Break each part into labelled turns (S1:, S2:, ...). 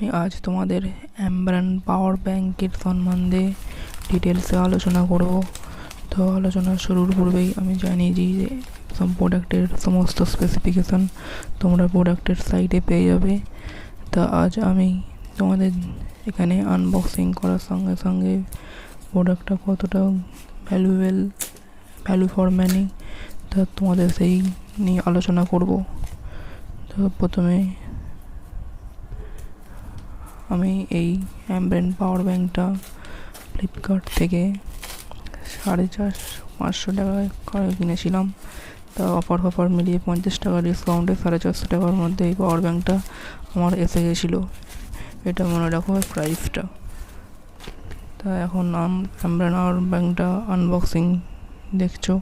S1: আমি আজ তোমাদের অ্যাম্ব্রান পাওয়ার ব্যাংকের সম্বন্ধে ডিটেলসে আলোচনা করব। তো আলোচনা শুরুর পূর্বেই আমি জানিয়ে দিই যে প্রোডাক্টের সমস্ত স্পেসিফিকেশান তোমরা প্রোডাক্টের সাইটে পেয়ে যাবে। তা আজ আমি তোমাদের এখানে আনবক্সিং করার সঙ্গে সঙ্গে প্রোডাক্টটা কতটা ভ্যালু ফর মানি তা তোমাদের সেই নিয়ে আলোচনা করব। তো প্রথমে আমি এই অ্যাম্ব্রেন পাওয়ার ব্যাংকটা ফ্লিপকার্ট থেকে 450-500 টাকায় কিনেছিলাম। তা অফার মিলিয়ে 50 টাকা ডিসকাউন্টে 450 টাকার মধ্যে এই পাওয়ার ব্যাংকটা আমার এসে গেছিলো। এটা মনে রাখো প্রাইসটা। তা এখন অ্যাম্ব্রেন পাওয়ার ব্যাংকটা আনবক্সিং দেখছো।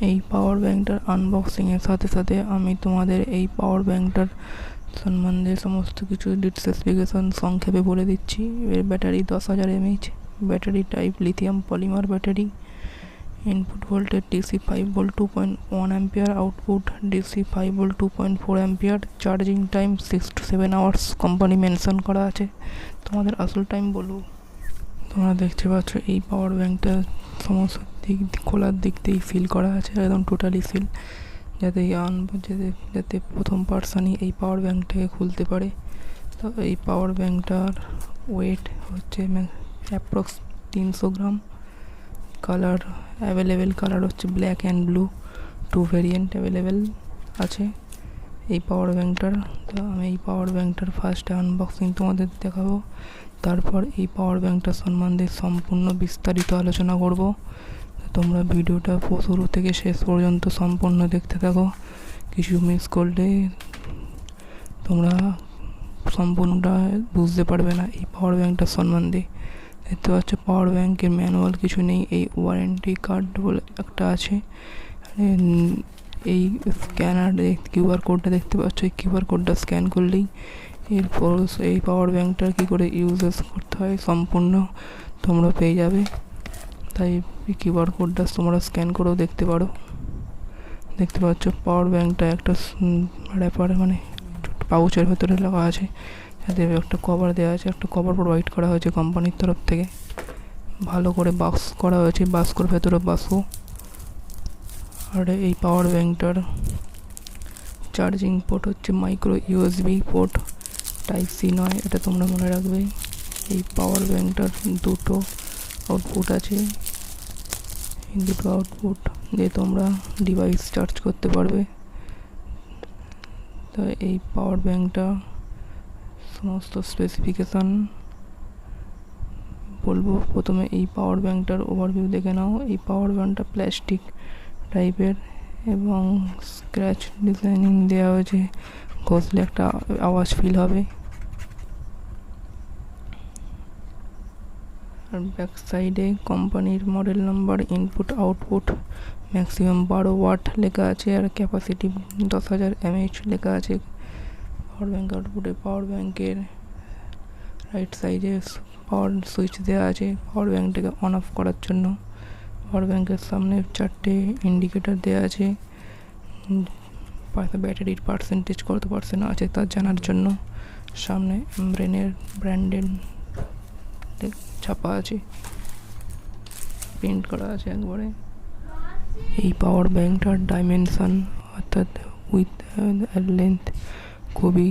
S1: এই পাওয়ার ব্যাংকটার আনবক্সিংয়ের সাথে সাথে আমি তোমাদের এই পাওয়ার ব্যাংকটার সম্বন্ধে সমস্ত কিছু স্পেসিফিকেশন সংক্ষেপে বলে দিচ্ছি। এর battery 10,000 mAh, battery type lithium polymer battery, input voltage DC 5 volt 2.1 ampere, output DC 5 volt 2.4 ampere, charging time 6 to 7 hours company mention করা আছে। তোমাদের আসল টাইম বলবো। তোমরা দেখতে পাচ্ছ এই পাওয়ার ব্যাংকটা সমস্ত দিক খোলার দিক দিয়েই সিল করা আছে, একদম টোটালি সিল, যাতে প্রথম পার্সনই এই পাওয়ার ব্যাংকটাকে খুলতে পারে। তো এই পাওয়ার ব্যাংকটার ওয়েট হচ্ছে অ্যাপ্রক্স 300 গ্রাম। কালার অ্যাভেলেবেল কালার হচ্ছে black and blue, 2 variant available আছে এই পাওয়ার ব্যাংকটার। তো আমি এই পাওয়ার ব্যাংকটার ফার্স্টে আনবক্সিং তোমাদের দেখাবো, তারপর এই পাওয়ার ব্যাংকটার সম্বন্ধে সম্পূর্ণ বিস্তারিত আলোচনা করব। তোমরা ভিডিওটা শুরু থেকে শেষ পর্যন্ত সম্পূর্ণ দেখতে থাকো। কিছু মিস করলে তোমরা সম্পূর্ণটা বুঝতে পারবে না এই পাওয়ার ব্যাংকটার সম্বন্ধে। দেখতে পাচ্ছ পাওয়ার ব্যাংকের ম্যানুয়াল কিছু নেই, এই ওয়ারেন্টি কার্ড বলে একটা আছে। এই স্ক্যানার কিউআর কোডটা দেখতে পাচ্ছ, এই কিউআর কোডটা স্ক্যান করলেই এরপর এই পাওয়ার ব্যাংকটার কী করে ইউজেস করতে হয় সম্পূর্ণ তোমরা পেয়ে যাবে। তাই কিউআর কোডটা তোমরা স্ক্যান করেও দেখতে পারো। দেখতে পাচ্ছ পাওয়ার ব্যাংকটা একটা র্যাপার মানে পাউচের ভেতরে লাগা আছে, যাতে একটা কভার দেওয়া আছে, একটা কভার প্রোভাইড করা হয়েছে কোম্পানির তরফ থেকে। ভালো করে বাক্স করা হয়েছে, বাস্কর ভেতরে বাক্সও। আর এই পাওয়ার ব্যাংকটার চার্জিং পোর্ট হচ্ছে micro USB port, type C নয়, এটা তোমরা মনে রাখবে। এই পাওয়ার ব্যাংকটার দুটো আউটপুট আছে, এই দুটো আউটপুট দিয়ে তোমরা ডিভাইস চার্জ করতে পারবে। তো এই পাওয়ার ব্যাংকটা সমস্ত স্পেসিফিকেশান বলবো। প্রথমে এই পাওয়ার ব্যাংকটার ওভারভিউ দেখে নাও। এই পাওয়ার ব্যাংকটা প্লাস্টিক টাইপের এবং স্ক্র্যাচ ডিজাইনিং দেওয়া হয়েছে, ঘষলে একটা আওয়াজ ফিল হবে। আর ব্যাক সাইডে কোম্পানির model number, input output, maximum 12 watt লেখা আছে, আর ক্যাপাসিটি 10,000 mAh লেখা আছে পাওয়ার ব্যাংক আউটপুটে। পাওয়ার ব্যাংকের রাইট সাইডে পাওয়ার সুইচ দেওয়া আছে পাওয়ার ব্যাংকটাকে অন অফ করার জন্য। পাওয়ার ব্যাংকের সামনে 4টে ইন্ডিকেটার দেওয়া আছে, ব্যাটারির পার্সেন্টেজ কত পার্সেন্ট আছে তা জানার জন্য। সামনে অ্যামব্রেনের ব্র্যান্ডেড ছাপা আছে, প্রিন্ট করা আছে একবারে। এই পাওয়ার ব্যাংকটার ডাইমেনশন অর্থাৎ উইথ লেন্থ খুবই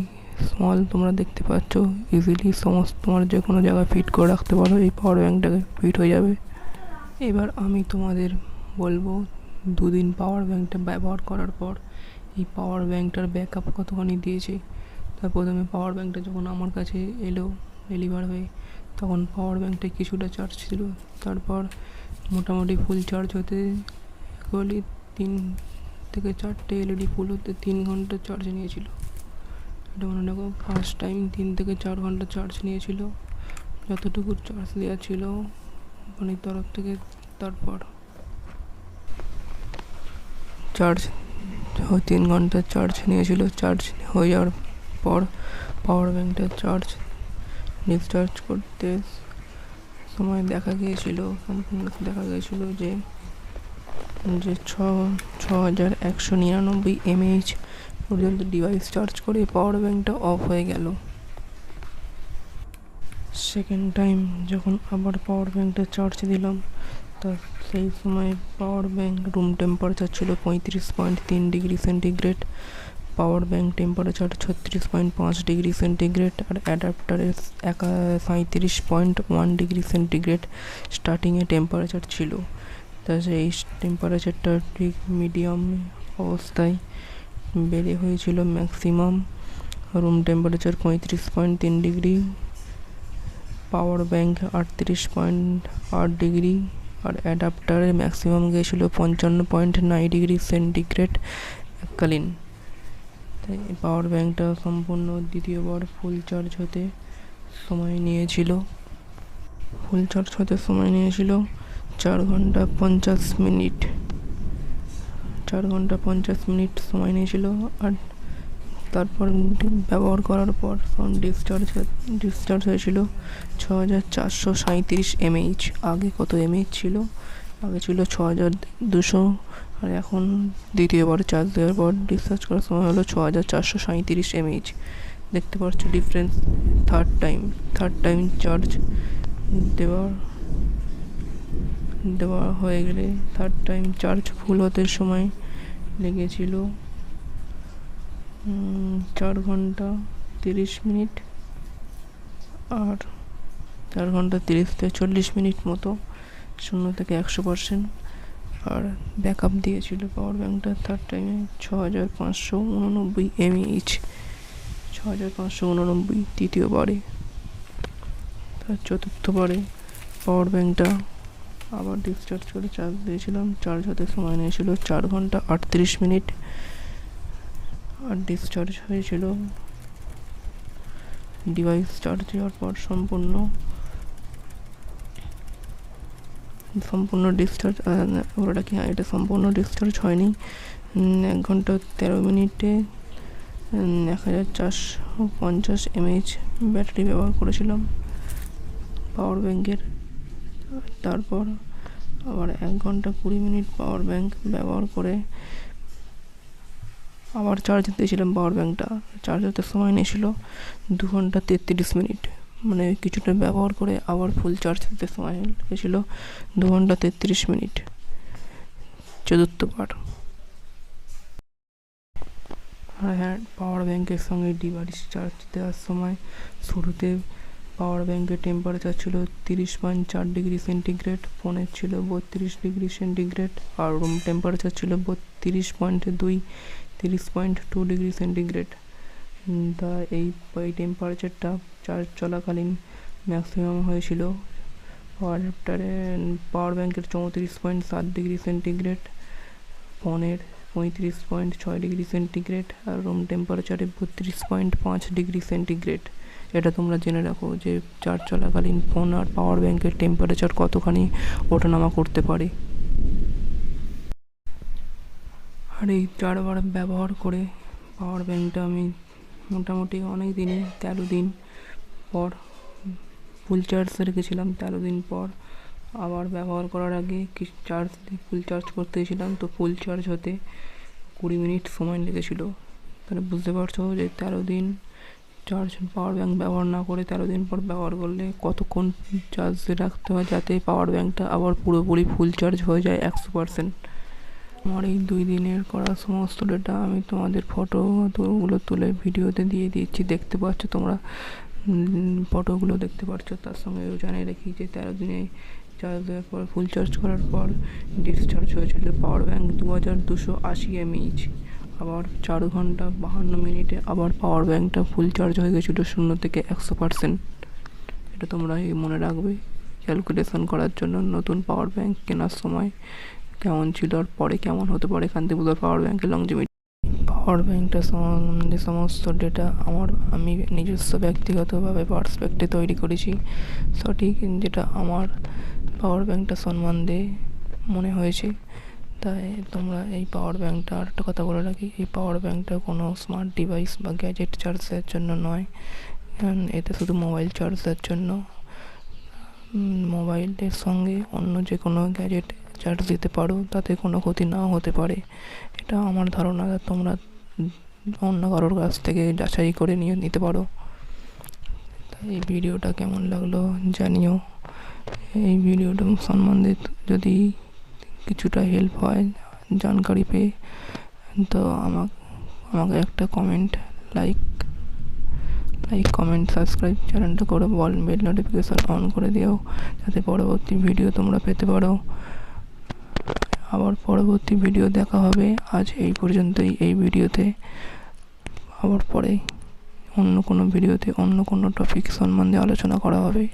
S1: স্মল, তোমরা দেখতে পাচ্ছ। ইজিলি সমস্ত তোমার যে কোনো জায়গায় ফিট করে রাখতে পারো, এই পাওয়ার ব্যাংকটাকে ফিট হয়ে যাবে। এবার আমি তোমাদের বলবো 2 দিন পাওয়ার ব্যাংকটা ব্যবহার করার পর এই পাওয়ার ব্যাংকটার ব্যাকআপ কতখানি দিয়েছে। তার প্রথমে পাওয়ার ব্যাংকটা যখন আমার কাছে এলো ডেলিভার হয়ে, তখন পাওয়ার ব্যাংকটা কিছুটা চার্জ ছিল। তারপর মোটামুটি ফুল চার্জ হতে বলি 3 থেকে 4টে এলইডি ফুল হতে 3 ঘন্টা চার্জ নিয়েছিল। এটা মনে রাখো, ফার্স্ট টাইম 3 থেকে 4 ঘন্টা চার্জ নিয়েছিল, যতটুকু চার্জ দেওয়া ছিল কোম্পানির তরফ থেকে। তারপর চার্জ 3 ঘন্টা চার্জ নিয়েছিল। চার্জ হয়ে যাওয়ার পর পাওয়ার ব্যাংকটা চার্জ ডিসচার্জ করতে সময় দেখা গিয়েছিল যে 6199 mAh পর্যন্ত ডিভাইস চার্জ করে পাওয়ার ব্যাঙ্কটা অফ হয়ে গেল। সেকেন্ড টাইম যখন আবার পাওয়ার ব্যাঙ্কটা চার্জ দিলাম, তা সেই সময় পাওয়ার ব্যাঙ্ক রুম টেম্পারেচার ছিল 35.3 degree centigrade, power bank temperature 36.5 degree centigrade, আর অ্যাডাপ্টারের 37.1 ডিগ্রি সেন্টিগ্রেড স্টার্টিংয়ে টেম্পারেচার ছিল। তা সেই টেম্পারেচারটা ঠিক মিডিয়াম অবস্থায় বেড়ে হয়েছিল maximum room temperature 35.3 degree, power bank 38.8 degree, আর অ্যাডাপ্টারে ম্যাক্সিমাম গিয়েছিল 55.9 ডিগ্রি সেন্টিগ্রেড এককালীন। তাই পাওয়ার ব্যাঙ্কটা সম্পূর্ণ দ্বিতীয়বার ফুল চার্জ হতে সময় নিয়েছিল। 4 ঘন্টা 50 মিনিট, 4 ঘন্টা 50 মিনিট সময় নিয়েছিল। আর তারপর ব্যবহার করার পর ডিসচার্জ হয়েছিল 6437 mAh। আগে কত mAh ছিল? আগে ছিল 6200, আর এখন দ্বিতীয়বার চার্জ দেওয়ার পর ডিসচার্জ করার সময় হলো 6437 mAh। দেখতে পাচ্ছ ডিফারেন্স। থার্ড টাইম চার্জ দেওয়া হয়ে গেলে থার্ড টাইম চার্জ ফুল হতে সময় লেগেছিল 4 ঘন্টা 30 মিনিট, আর 4 ঘন্টা 30 থেকে 40 মিনিট মতো 0 থেকে 100%। আর ব্যাকআপ দিয়েছিল পাওয়ার ব্যাঙ্কটা থার্ড টাইমে 6589 mAh, 6589 তৃতীয়বারে। তার চতুর্থবারে পাওয়ার ব্যাঙ্কটা আবার ডিসচার্জ করে চার্জ দিয়েছিলাম। চার্জ হতে সময় নিয়েছিল 4 ঘন্টা 38 মিনিট, আর ডিসচার্জ হয়েছিল ডিভাইস চার্জ দেওয়ার পর সম্পূর্ণ ডিসচার্জ। ওটা কি, এটা সম্পূর্ণ ডিসচার্জ হয়নি। 1 ঘন্টা 13 মিনিটে 1450 mAh ব্যাটারি ব্যবহার করেছিলাম পাওয়ার ব্যাঙ্কের। তারপর আবার 1 ঘন্টা 20 মিনিট পাওয়ার ব্যাঙ্ক ব্যবহার করে আবার চার্জ দিয়েছিলাম পাওয়ার ব্যাঙ্কটা। চার্জ হতে সময় নিয়েছিল 2 ঘন্টা 33 মিনিট, মানে কিছুটা ব্যবহার করে আবার ফুল চার্জ দিতে সময় লেগেছিল 2 ঘন্টা 33 মিনিট চতুর্থবার। আর হ্যাঁ, পাওয়ার ব্যাঙ্কের সঙ্গে ডিভাইস চার্জ দেওয়ার সময় শুরুতে পাওয়ার ব্যাঙ্কের টেম্পারেচার ছিল 30.4 ডিগ্রি সেন্টিগ্রেড, ফোনের ছিল 32 ডিগ্রি সেন্টিগ্রেড, আর রুম টেম্পারেচার ছিল 30.2 ডিগ্রি সেন্টিগ্রেড। তা এই টেম্পারেচারটা চার্জ চলাকালীন ম্যাক্সিমাম হয়েছিল পাওয়ার ব্যাঙ্কের 34.7 ডিগ্রি সেন্টিগ্রেড, ফোনের 35.6 ডিগ্রি সেন্টিগ্রেড, আর রুম টেম্পারেচারে 32.5 ডিগ্রি সেন্টিগ্রেড। এটা তোমরা জেনে রাখো যে চার্জ চলাকালীন ফোন আর পাওয়ার ব্যাঙ্কের টেম্পারেচার কতখানি ওঠানামা করতে পারে। আর এই 4 বার ব্যবহার করে পাওয়ার ব্যাঙ্কটা আমি মোটামুটি অনেক দিনই 13 দিন পর ফুল চার্জ রেখেছিলাম। 13 দিন পর আবার ব্যবহার করার আগে ফুল চার্জ করতে গেছিলাম, তো ফুল চার্জ হতে 20 মিনিট সময় লেগেছিল। তাহলে বুঝতে পারছো যে 13 দিন চার্জ পাওয়ার ব্যাঙ্ক ব্যবহার না করে 13 দিন পর ব্যবহার করলে কতক্ষণ চার্জে রাখতে হয় যাতে পাওয়ার ব্যাঙ্কটা আবার পুরোপুরি ফুল চার্জ হয়ে যায় 100%। আমার এই 2 দিনের করা সমস্ত ডেটা আমি তোমাদের ফটোগুলো তুলে ভিডিওতে দিয়ে দিচ্ছি, দেখতে পাচ্ছ তোমরা ফটোগুলো দেখতে পাচ্ছ। তার সঙ্গে জানিয়ে রাখি যে 13 দিনে চার্জ দেওয়ার পর ফুল চার্জ করার পর ডিসচার্জ হয়েছিল পাওয়ার ব্যাঙ্ক 2280 mAh। আবার 4 ঘন্টা 52 মিনিটে আবার পাওয়ার ব্যাঙ্কটা ফুল চার্জ হয়ে গেছিলো 0 থেকে 100%। এটা তোমরা মনে রাখবে ক্যালকুলেশন করার জন্য নতুন পাওয়ার ব্যাঙ্ক কেনার সময় কেমন ছিল আর পরে কেমন হতে পারে কান্তিপুজোর পাওয়ার ব্যাঙ্কের লংজিভিটি। পাওয়ার ব্যাঙ্কটা সম্বন্ধে সমস্ত ডেটা আমি নিজস্ব ব্যক্তিগতভাবে পার্সপেক্টে তৈরি করেছি, সঠিক যেটা আমার পাওয়ার ব্যাঙ্কটা সম্বন্ধে মনে হয়েছে। তাই তোমরা এই পাওয়ার ব্যাঙ্কটা, আর একটা কথা বলে রাখি, এই পাওয়ার ব্যাঙ্কটা কোনো স্মার্ট ডিভাইস বা গ্যাজেট চার্জের জন্য নয়, এতে শুধু মোবাইল চার্জের জন্য। মোবাইলের সঙ্গে অন্য যে কোনো গ্যাজেট চার্জ দিতে পারো, তাতে কোনো ক্ষতি নাও হতে পারে, এটা আমার ধারণা। তোমরা অন্য কারোর কাছ থেকে যাচাই করে নিয়ে নিতে পারো। তাই এই ভিডিওটা কেমন লাগলো জানিও। এই ভিডিওটা সম্বন্ধে যদি কিছুটা হেল্প হয় জানকারি পেয়ে, তো আমাকে একটা কমেন্ট, লাইক কমেন্ট সাবস্ক্রাইব চ্যানেলটা করে বেল নোটিফিকেশান অন করে দিও, যাতে পরবর্তী ভিডিও তোমরা পেতে পারো। আবার পরবর্তী ভিডিও দেখা হবে। আজ এই পর্যন্তই। এই ভিডিওতে আবার পরে অন্য কোনো ভিডিওতে অন্য কোনো টপিক সম্বন্ধে আলোচনা করা হবে।